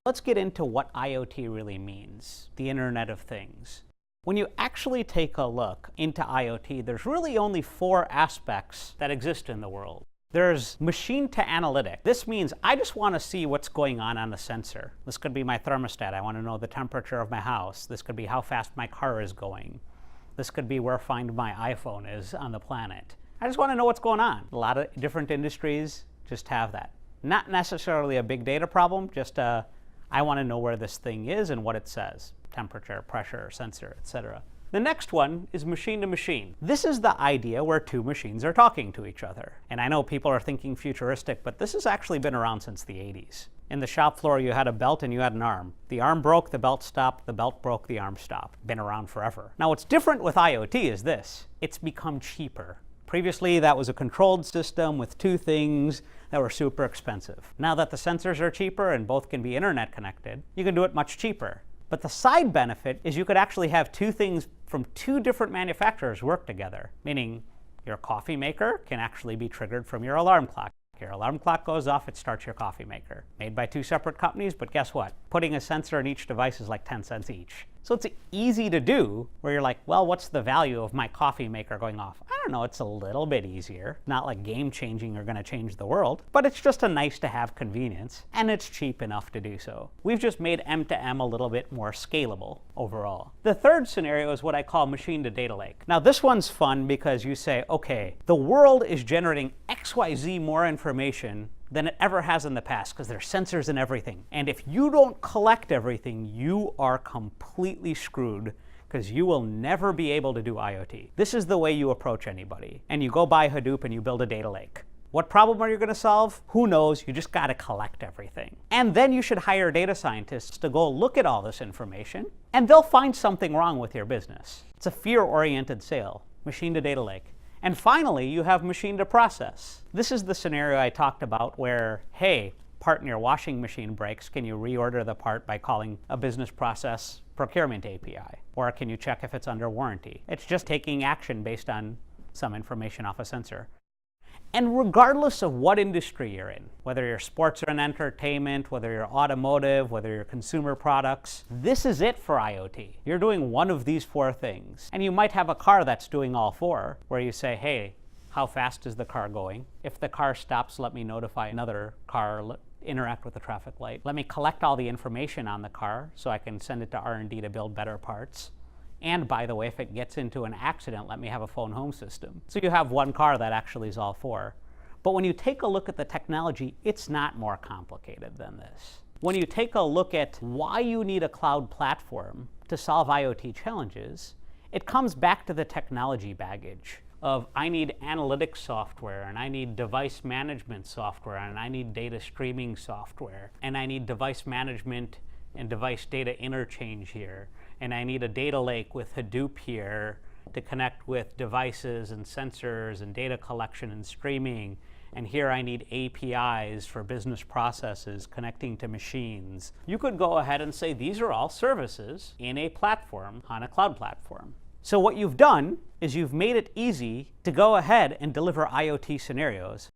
Let's get into what IoT really means, the Internet of Things. When you actually take a look into IoT, there's really only 4 aspects that exist in the world. There's machine to analytic. This means I just want to see what's going on the sensor. This could be my thermostat. I want to know the temperature of my house. This could be how fast my car is going. This could be where Find My iPhone is on the planet. I just want to know what's going on. A lot of different industries just have that. Not necessarily a big data problem, just I want to know where this thing is and what it says. Temperature, pressure, sensor, etc. The next one is machine to machine. This is the idea where 2 machines are talking to each other. And I know people are thinking futuristic, but this has actually been around since the 80s. In the shop floor, you had a belt and you had an arm. The arm broke, the belt stopped, the belt broke, the arm stopped. Been around forever. Now what's different with IoT is this. It's become cheaper. Previously, that was a controlled system with 2 things that were super expensive. Now that the sensors are cheaper and both can be internet connected, you can do it much cheaper. But the side benefit is you could actually have 2 things from 2 different manufacturers work together, meaning your coffee maker can actually be triggered from your alarm clock. Your alarm clock goes off, it starts your coffee maker. Made by 2 separate companies, but guess what? Putting a sensor in each device is like 10 cents each. So it's easy to do, where you're like, well, what's the value of my coffee maker going off? I don't know, it's a little bit easier. Not like game-changing or gonna change the world, but it's just a nice-to-have convenience, and it's cheap enough to do so. We've just made M2M a little bit more scalable overall. The third scenario is what I call machine-to-data lake. Now this one's fun because you say, okay, the world is generating XYZ more information than it ever has in the past, because there's sensors and everything. And if you don't collect everything, you are completely screwed, because you will never be able to do IoT. This is the way you approach anybody. And you go buy Hadoop and you build a data lake. What problem are you going to solve? Who knows? You just got to collect everything. And then you should hire data scientists to go look at all this information, and they'll find something wrong with your business. It's a fear-oriented sale, machine to data lake. And finally, you have machine to process. This is the scenario I talked about where, hey, part in your washing machine breaks. Can you reorder the part by calling a business process procurement API? Or can you check if it's under warranty? It's just taking action based on some information off a sensor. And regardless of what industry you're in, whether you're sports and entertainment, whether you're automotive, whether you're consumer products, this is it for IoT. You're doing one of these 4 things. And you might have a car that's doing all 4, where you say, hey, how fast is the car going? If the car stops, let me notify another car, interact with the traffic light. Let me collect all the information on the car so I can send it to R&D to build better parts. And by the way, if it gets into an accident, let me have a phone home system. So you have one car that actually is all 4. But when you take a look at the technology, it's not more complicated than this. When you take a look at why you need a cloud platform to solve IoT challenges, it comes back to the technology baggage of I need analytics software, and I need device management software, and I need data streaming software, and I need device management and device data interchange here. And I need a data lake with Hadoop here to connect with devices and sensors and data collection and streaming. And here I need APIs for business processes connecting to machines. You could go ahead and say these are all services in a platform on a cloud platform. So what you've done is you've made it easy to go ahead and deliver IoT scenarios